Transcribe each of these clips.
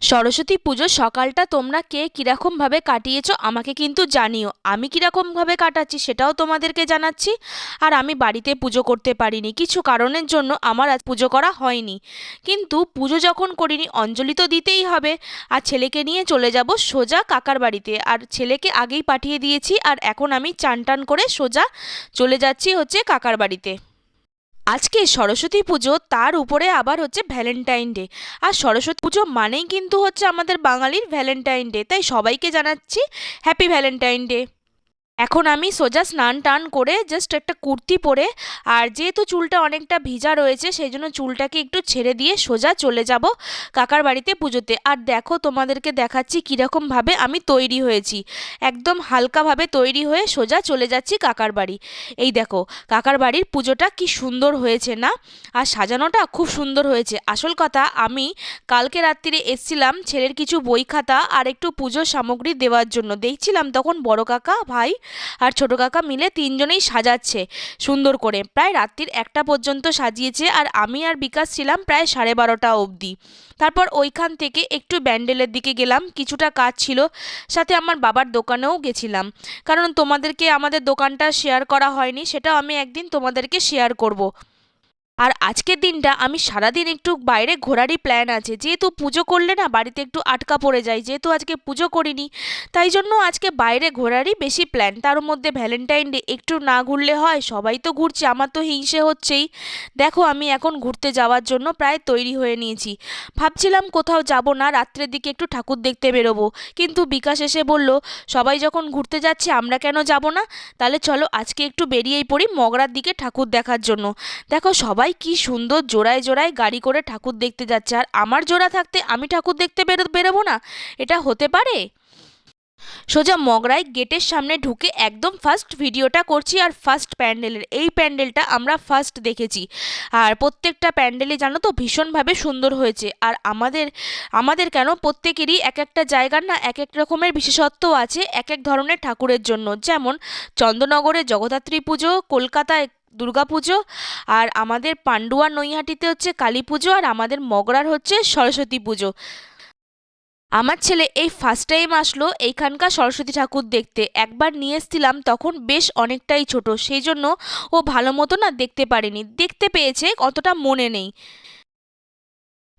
সরস্বতী পুজোর সকালটা তোমরা কে কীরকমভাবে কাটিয়েছো আমাকে কিন্তু জানিও। আমি কীরকমভাবে কাটাচ্ছি সেটাও তোমাদেরকে জানাচ্ছি। আর আমি বাড়িতে পুজো করতে পারিনি, কিছু কারণের জন্য আমার আজ পুজো করা হয়নি। কিন্তু পুজো যখন করিনি, অঞ্জলি তো দিতেই হবে। আর ছেলেকে নিয়ে চলে যাব সোজা কাকার বাড়িতে, আর ছেলেকে আগেই পাঠিয়ে দিয়েছি। আর এখন আমি চান টান করে সোজা চলে যাচ্ছি হচ্ছে কাকার বাড়িতে। আজকে সরস্বতী পুজো, তার উপরে আবার হচ্ছে ভ্যালেন্টাইন ডে। আর সরস্বতী পুজো মানেই কিন্তু হচ্ছে আমাদের বাঙালির ভ্যালেন্টাইন ডে, তাই সবাইকে জানাচ্ছি হ্যাপি ভ্যালেন্টাইন ডে। এখন আমি সোজা স্নান টান করে জাস্ট একটা কুর্তি পরে, আর যেহেতু চুলটা অনেকটা ভিজা রয়েছে সেই জন্য চুলটাকে একটু ছেড়ে দিয়ে সোজা চলে যাব কাকার বাড়িতে পুজোতে। আর দেখো তোমাদেরকে দেখাচ্ছি কীরকমভাবে আমি তৈরি হয়েছি। একদম হালকাভাবে তৈরি হয়ে সোজা চলে যাচ্ছি কাকার বাড়ি। এই দেখো কাকার বাড়ির পুজোটা কি সুন্দর হয়েছে না? আর সাজানোটা খুব সুন্দর হয়েছে। আসল কথা, আমি কালকে রাত্রিরে এসছিলাম ছেলের কিছু বই খাতা আর একটু পুজোর সামগ্রী দেওয়ার জন্য। দেখছিলাম তখন বড় কাকা, ভাই আর ছোট কাকা মিলে তিনজনেই সাজাচ্ছে সুন্দর করে। প্রায় রাত্রির 1টা পর্যন্ত সাজিয়েছে, আর আমি আর বিকাশ ছিলাম প্রায় 12:30 অবধি। তারপর ওইখান থেকে একটু ব্যান্ডেলের দিকে গেলাম, কিছুটা কাজ ছিল। সাথে আমার বাবার দোকানেও গেছিলাম, কারণ তোমাদেরকে আমাদের দোকানটা শেয়ার করা হয়নি, সেটাও আমি একদিন তোমাদেরকে শেয়ার করব। আর আজকের দিনটা আমি সারাদিন একটু বাইরে ঘোরারই প্ল্যান আছে, যেহেতু পুজো করলে না বাড়িতে একটু আটকা পড়ে যায়, যেহেতু আজকে পুজো করিনি তাই জন্য আজকে বাইরে ঘোরারই বেশি প্ল্যান। তার মধ্যে ভ্যালেন্টাইন ডে, একটু না ঘুরলে হয়? সবাই তো ঘুরছে, আমার তো হিংসে হচ্ছেই। দেখো আমি এখন ঘুরতে যাওয়ার জন্য প্রায় তৈরি হয়ে নিয়েছি। ভাবছিলাম কোথাও যাব না, রাত্রের দিকে একটু ঠাকুর দেখতে বেরোবো, কিন্তু বিকাশ এসে বলল সবাই যখন ঘুরতে যাচ্ছে আমরা কেন যাব না, তাহলে চলো আজকে একটু বেরিয়েই পড়ি মগরার দিকে ঠাকুর দেখার জন্য। দেখো সবাই কি সুন্দর জোড়ায় জোড়ায় গাড়ি করে ঠাকুর দেখতে যাচ্ছে, আর আমার জোড়া থাকতে আমি ঠাকুর দেখতে বেরোবো না? এটা হতে পারে? সোজা মগরায় গেটের সামনে ঢুকে একদম ফার্স্ট ভিডিওটা করছি, আর ফার্স্ট প্যান্ডেলের এই প্যান্ডেলটা আমরা ফার্স্ট দেখেছি। আর প্রত্যেকটা প্যান্ডেলই জানো তো ভীষণভাবে সুন্দর হয়েছে। আর আমাদের আমাদের কেন, প্রত্যেকেরই এক একটা জায়গার না এক এক রকমের বিশেষত্ব আছে এক এক ধরনের ঠাকুরের জন্য। যেমন চন্দননগরে জগদ্ধাত্রী পুজো, কলকাতায় দুর্গাপুজো, আর আমাদের পান্ডুয়া নৈহাটিতে হচ্ছে কালী পুজো, আর আমাদের মগরার হচ্ছে সরস্বতী পুজো। আমার ছেলে এই ফার্স্ট টাইম আসলো এইখানকার সরস্বতী ঠাকুর দেখতে। একবার নিয়ে এসেছিলাম তখন বেশ অনেকটাই ছোট, সেই জন্য ও ভালো মতো না দেখতে পারেনি, দেখতে পেয়েছে অতটা মনে নেই।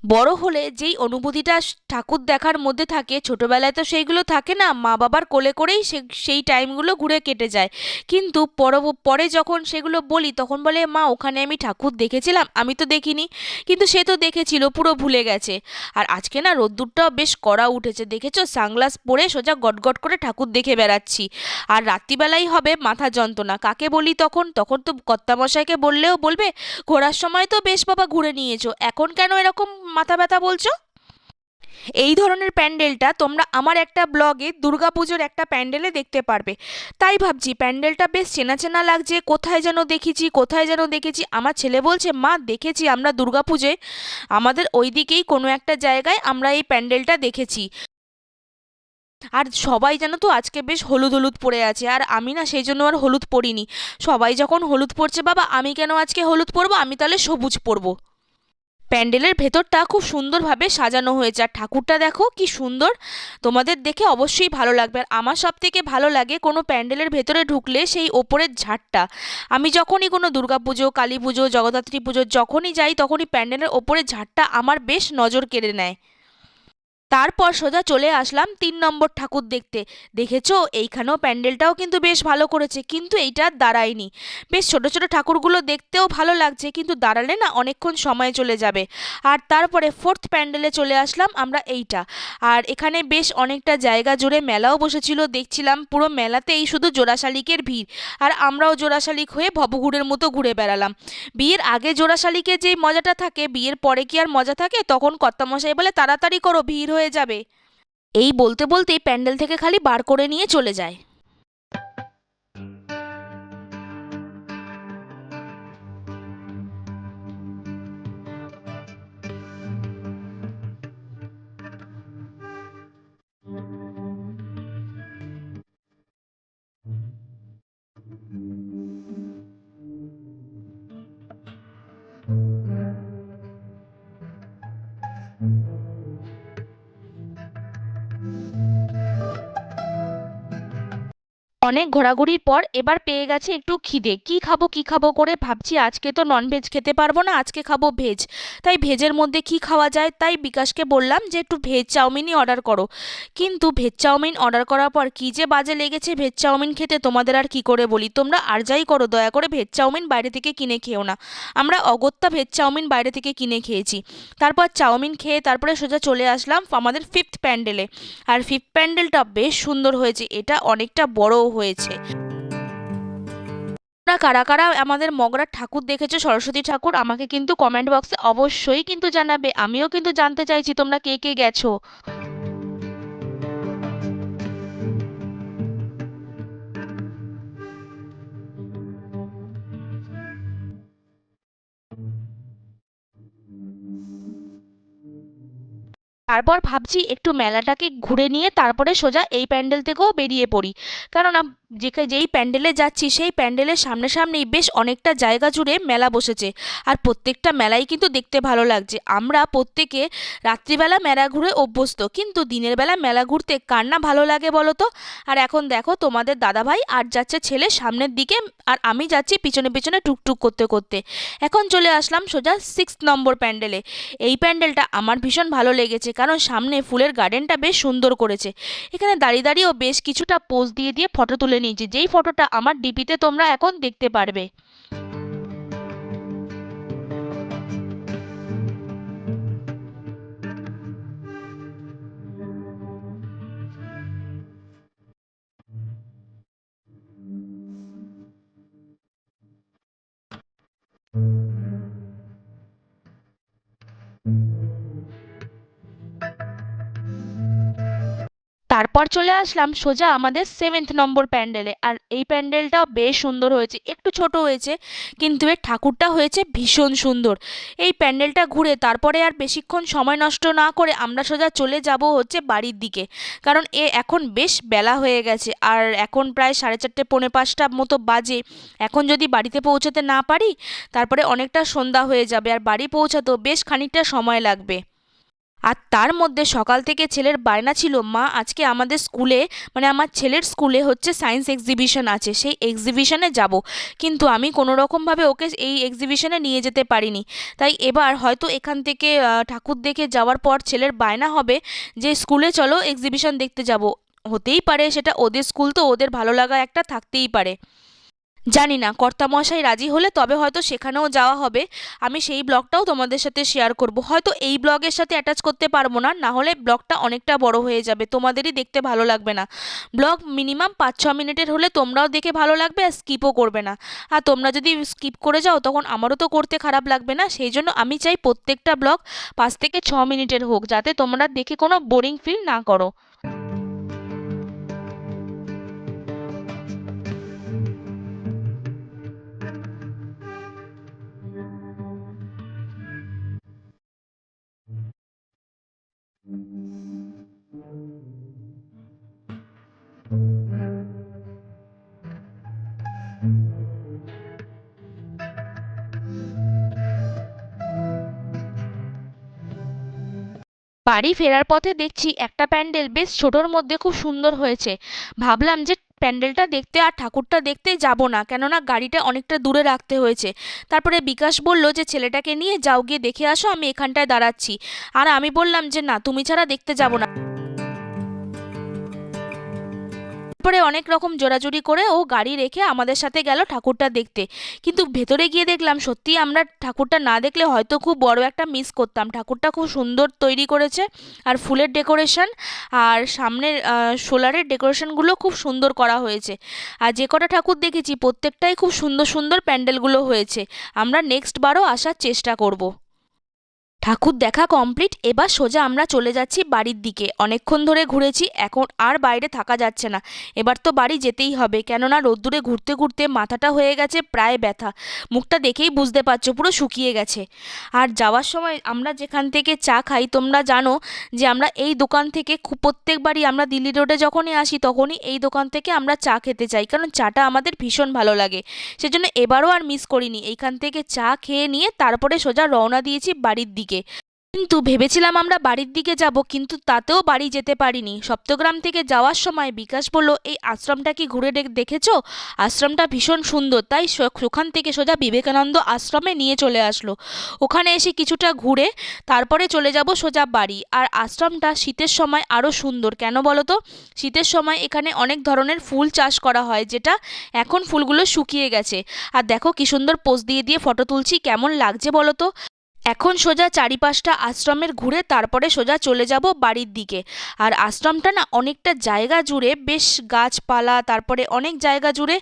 বড় হলে যেই অনুভূতিটা ঠাকুর দেখার মধ্যে থাকে, ছোটবেলায় তো সেইগুলো থাকে না, মা বাবার কোলে করেই সেই টাইমগুলো ঘুরে কেটে যায়। কিন্তু পরে যখন সেগুলো বলি তখন বলে মা ওখানে আমি ঠাকুর দেখেছিলাম, আমি তো দেখিনি। কিন্তু সে তো দেখেছিল, পুরো ভুলে গেছে। আর আজকে না রোদ্দুরটাও বেশ কড়া উঠেছে, দেখেছো? সানগ্লাস পরে সোজা গটগট করে ঠাকুর দেখে বেড়াচ্ছি। আর রাত্রিবেলাই হবে মাথা যন্ত্রণা, কাকে বলি তখন? তখন তো কর্তামশাইকে বললেও বলবে ঘোরার সময় তো বেশ বাবা ঘুরে নিয়েছো, এখন কেন এরকম মাথা ব্যথা বলছো? এই ধরনের প্যান্ডেলটা তোমরা আমার একটা ব্লগে দুর্গাপুজোর একটা প্যান্ডেলে দেখতে পারবে। তাই ভাবছি প্যান্ডেলটা বেশ চেনা চেনা লাগছে, কোথায় যেন দেখেছি কোথায় যেন দেখেছি। আমার ছেলে বলছে মা দেখেছি আমরা দুর্গাপুজোয় আমাদের ওই দিকেই কোনো একটা জায়গায় আমরা এই প্যান্ডেলটা দেখেছি। আর সবাই জানো তো আজকে বেশ হলুদ হলুদ পরে আছে, আর আমি না সেই জন্য আর হলুদ পরিনি। সবাই যখন হলুদ পরছে বাবা, আমি কেন আজকে হলুদ পরবো? আমি তাহলে সবুজ পরবো। প্যান্ডেলের ভেতরটা খুব সুন্দরভাবে সাজানো হয়েছে, আর ঠাকুরটা দেখো কি সুন্দর। তোমাদের দেখে অবশ্যই ভালো লাগবে। আর আমার সব থেকে ভালো লাগে কোনো প্যান্ডেলের ভেতরে ঢুকলে সেই ওপরের ঝাড়টা। আমি যখনই কোনো দুর্গাপুজো, কালী পুজো, জগদ্ধাত্রী পুজো যখনই যাই তখনই প্যান্ডেলের ওপরের ঝাড়টা আমার বেশ নজর কেড়ে নেয়। তারপর সোজা চলে আসলাম 3 নম্বর ঠাকুর দেখতে। দেখেছো এইখানেও প্যান্ডেলটাও কিন্তু বেশ ভালো করেছে, কিন্তু এইটা আর দাঁড়ায়নি। বেশ ছোট ছোট ঠাকুরগুলো দেখতেও ভালো লাগছে, কিন্তু দাঁড়ালে না অনেকক্ষণ সময় চলে যাবে। আর তারপরে ফোর্থ প্যান্ডেলে চলে আসলাম আমরা, এইটা। আর এখানে বেশ অনেকটা জায়গা জুড়ে মেলাও বসেছিল, দেখছিলাম পুরো মেলাতেই শুধু জোড়া শালিকের ভিড়। আর আমরাও জোড়া শালিক হয়ে ভবঘুরের মতো ঘুরে বেড়ালাম। বিয়ের আগে জোড়া শালিকে যেই মজাটা থাকে, বিয়ের পরে কি আর মজা থাকে? তখন কর্তামশাই বলে তাড়াতাড়ি করো ভিড় হয়ে যাবে। এই বলতে বলতেই প্যান্ডেল থেকে খালি বার করে নিয়ে চলে যায়। অনেক ঘোরাঘুরির পর এবার পেয়ে গেছে একটু খিদে। কি খাবো কি খাবো করে ভাবছি আজকে তো ননভেজ খেতে পারবো না, আজকে খাবো ভেজ। তাই ভেজের মধ্যে কি খাওয়া যায়, তাই বিকাশকে বললাম যে একটু ভেজ চাউমিনই অর্ডার করো। কিন্তু ভেজ চাউমিন অর্ডার করার পর কি যে বাজে লেগেছে ভেজ চাউমিন খেতে, তোমাদের আর কি করে বলি। তোমরা আর যাই করো, দয়া করে ভেজ চাউমিন বাইরে থেকে কিনে খেও না। আমরা অগত্যা ভেজ চাউমিন বাইরে থেকে কিনে খেয়েছি। তারপর চাউমিন খেয়ে তারপরে সোজা চলে আসলাম আমাদের ফিফথ প্যান্ডেলে। আর ফিফথ প্যান্ডেলটা বেশ সুন্দর হয়েছে, এটা অনেকটা বড়ও হয়েছে। তোমরা কারা কারা আমাদের মগরার ঠাকুর দেখেছো, সরস্বতী ঠাকুর, আমাকে কিন্তু কমেন্ট বক্সে অবশ্যই কিন্তু জানাবে। আমিও কিন্তু জানতে চাইছি তোমরা কে কে গেছো। তারপর ভাবছি একটু মেলাটাকে ঘুরে নিয়ে তারপরে সোজা এই প্যান্ডেল থেকেও বেরিয়ে পড়ি। কারণ যেই প্যান্ডেলে যাচ্ছি সেই প্যান্ডেলের সামনাসামনি বেশ অনেকটা জায়গা জুড়ে মেলা বসেছে। আর প্রত্যেকটা মেলাই কিন্তু দেখতে ভালো লাগছে। আমরা প্রত্যেকে রাত্রিবেলা মেলা ঘুরে অভ্যস্ত, কিন্তু দিনের বেলা মেলা ঘুরতে কার না ভালো লাগে বলো তো। আর এখন দেখো তোমাদের দাদাভাই আর যাচ্ছে ছেলে সামনের দিকে, আর আমি যাচ্ছি পিছনে পিছনে টুকটুক করতে করতে। এখন চলে আসলাম সোজা 6 নম্বর প্যান্ডেলে। এই প্যান্ডেলটা আমার ভীষণ ভালো লেগেছে, কারণ সামনে ফুলের গার্ডেনটা বেশ সুন্দর করেছে। এখানে দাঁড়িয়ে দাঁড়িয়েও বেশ কিছুটা পোজ দিয়ে দিয়ে ফটো তুলে নিয়েছি, যেই ফটোটা আমার ডিপিতে তোমরা এখন দেখতে পারবে। তারপর চলে আসলাম সোজা আমাদের 7 নম্বর প্যান্ডেলে। আর এই প্যান্ডেলটাও বেশ সুন্দর হয়েছে, একটু ছোট হয়েছে, কিন্তু এর ঠাকুরটা হয়েছে ভীষণ সুন্দর। এই প্যান্ডেলটা ঘুরে তারপরে আর বেশিক্ষণ সময় নষ্ট না করে আমরা সোজা চলে যাব হচ্ছে বাড়ির দিকে। কারণ এখন বেশ বেলা হয়ে গেছে, আর এখন প্রায় 4:30 পৌনে 5টা মতো বাজে। এখন যদি বাড়িতে পৌঁছাতে না পারি তারপরে অনেকটা সন্ধ্যা হয়ে যাবে, আর বাড়ি পৌঁছাতেও বেশ খানিকটা সময় লাগবে। আর তার মধ্যে সকাল থেকে ছেলের বায়না ছিল, মা আজকে আমাদের স্কুলে, মানে আমার ছেলের স্কুলে হচ্ছে সায়েন্স এক্সিবিশন আছে, সেই এক্সিবিশনে যাব। কিন্তু আমি কোনো রকমভাবে ওকে এই এক্সিবিশনে নিয়ে যেতে পারিনি। তাই এবার হয়তো এখান থেকে ঠাকুর দেখে যাওয়ার পর ছেলের বায়না হবে যে স্কুলে চলো এক্সিবিশন দেখতে যাব। হতেই পারে সেটা ওদের স্কুল, তো ওদের ভালো লাগা একটা থাকতেই পারে। জানি না, কর্তামশাই রাজি হলে তবে হয়তো সেখানেও যাওয়া হবে। আমি সেই ব্লগটাও তোমাদের সাথে শেয়ার করব, হয়তো এই ব্লগের সাথে অ্যাটাচ করতে পারবো না, না হলে ব্লগটা অনেকটা বড় হয়ে যাবে, তোমাদেরই দেখতে ভালো লাগবে না। ব্লগ মিনিমাম 5-6 মিনিটের হলে তোমরাও দেখে ভালো লাগবে আর স্কিপও করবে না। আর তোমরা যদি স্কিপ করে যাও তখন আমারও তো করতে খারাপ লাগবে না, সেই জন্য আমি চাই প্রত্যেকটা ব্লগ 5 থেকে 6 মিনিটের হোক, যাতে তোমরা দেখে কোনো বোরিং ফিল না করো। বাড়ি ফেরার পথে দেখছি একটা প্যান্ডেল বেশ ছোটোর মধ্যে খুব সুন্দর হয়েছে। ভাবলাম যে প্যান্ডেলটা দেখতে আর ঠাকুরটা দেখতে যাব না, কেননা গাড়িটা অনেকটা দূরে রাখতে হয়েছে। তারপরে বিকাশ বলল যে ছেলেটাকে নিয়ে যাও, গিয়ে দেখে আসো, আমি এখানটায় দাঁড়াচ্ছি। আর আমি বললাম যে না, তুমি ছাড়া দেখতে যাব না। তারপরে অনেক রকম জোরাজুরি করে ও গাড়ি রেখে আমাদের সাথে গেল ঠাকুরটা দেখতে। কিন্তু ভেতরে গিয়ে দেখলাম সত্যিই আমরা ঠাকুরটা না দেখলে হয়তো খুব বড় একটা মিস করতাম। ঠাকুরটা খুব সুন্দর তৈরি করেছে, আর ফুলের ডেকোরেশন আর সামনের সোলারের ডেকোরেশনগুলো খুব সুন্দর করা হয়েছে। আর যে কটা ঠাকুর দেখেছি প্রত্যেকটাই খুব সুন্দর সুন্দর প্যান্ডেলগুলো হয়েছে। আমরা নেক্সট বারও আসার চেষ্টা করব। ঠাকুর দেখা কমপ্লিট, এবার সোজা আমরা চলে যাচ্ছি বাড়ির দিকে। অনেকক্ষণ ধরে ঘুরেছি, এখন আর বাইরে থাকা যাচ্ছে না। এবার তো বাড়ি যেতেই হবে, কেননা রোদ্দুরে ঘুরতে ঘুরতে মাথাটা হয়ে গেছে প্রায় ব্যথা। মুখটা দেখেই বুঝতে পারছো পুরো শুকিয়ে গেছে। আর যাওয়ার সময় আমরা যেখান থেকে চা খাই তোমরা জানো যে আমরা এই দোকান থেকে খুব প্রত্যেকবারই আমরা দিল্লি রোডে যখনই আসি তখনই এই দোকান থেকে আমরা চা খেতে চাই, কারণ চাটা আমাদের ভীষণ ভালো লাগে। সেজন্য এবারও আর মিস করিনি, এইখান থেকে চা খেয়ে নিয়ে তারপরে সোজা রওনা দিয়েছি বাড়ির দিকে। কিন্তু ভেবেছিলাম আমরা বাড়ির দিকে যাব, কিন্তু তাতেও বাড়ি যেতে পারিনি। সপ্তগ্রাম থেকে যাওয়ার সময় বিকাশ বলল, এই আশ্রমটা কি ঘুরে দেখেছো? আশ্রমটা ভীষণ সুন্দর। তাই ওখান থেকে সোজা বিবেকানন্দ আশ্রমে নিয়ে চলে আসলো। ওখানে এসে কিছুটা ঘুরে তারপরে চলে যাব সোজা বাড়ি। আর আশ্রমটা শীতের সময় আরও সুন্দর, কেন বলো তো? শীতের সময় এখানে অনেক ধরনের ফুল চাষ করা হয়, যেটা এখন ফুলগুলো শুকিয়ে গেছে। আর দেখো কি সুন্দর পোজ দিয়ে দিয়ে ফটো তুলছি, কেমন লাগছে বলো তো? এখন সোজা চারিপাশটা আশ্রমের ঘুরে তারপরে সোজা চলে যাব বাড়ির দিকে। আর আশ্রমটা না অনেকটা জায়গা জুড়ে বেশ গাছপালা, তারপরে অনেক জায়গা জুড়ে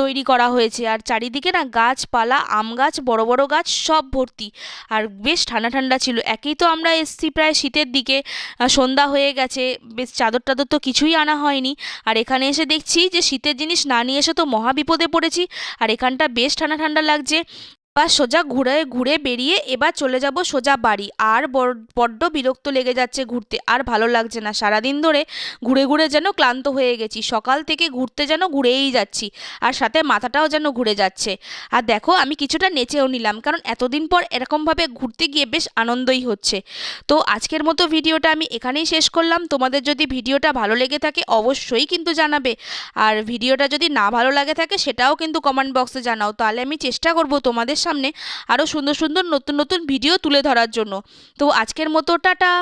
তৈরি করা হয়েছে। আর চারিদিকে না গাছপালা, আম গাছ, বড় বড় গাছ সব ভর্তি। আর বেশ ঠান্ডা ঠান্ডা ছিল। একেই তো আমরা এসছি প্রায় শীতের দিকে, সন্ধ্যা হয়ে গেছে, বেশ চাদর টাদর তো কিছুই আনা হয়নি। আর এখানে এসে দেখছি যে শীতের জিনিস না নিয়ে এসে তো মহা বিপদে পড়েছি। আর এখানটা বেশ ঠান্ডা ঠান্ডা লাগছে। বা সোজা ঘুরে ঘুরে বেরিয়ে এবার চলে যাব সোজা বাড়ি। আর বড্ড বিরক্ত লেগে যাচ্ছে ঘুরতে, আর ভালো লাগছে না। সারাদিন ধরে ঘুরে ঘুরে যেন ক্লান্ত হয়ে গেছি, সকাল থেকে ঘুরতে যেন ঘুরেই যাচ্ছি, আর সাথে মাথাটাও যেন ঘুরে যাচ্ছে। আর দেখো আমি কিছুটা নেচেও নিলাম, কারণ এতদিন পর এরকমভাবে ঘুরতে গিয়ে বেশ আনন্দই হচ্ছে। তো আজকের মতো ভিডিওটা আমি এখানেই শেষ করলাম। তোমাদের যদি ভিডিওটা ভালো লেগে থাকে অবশ্যই কিন্তু জানাবে। আর ভিডিওটা যদি না ভালো লাগে থাকে সেটাও কিন্তু কমেন্ট বক্সে জানাও, তাহলে আমি চেষ্টা করব তোমাদের সামনে আরও সুন্দর সুন্দর নতুন নতুন ভিডিও তুলে ধরার জন্য। তো আজকের মতো টাটা।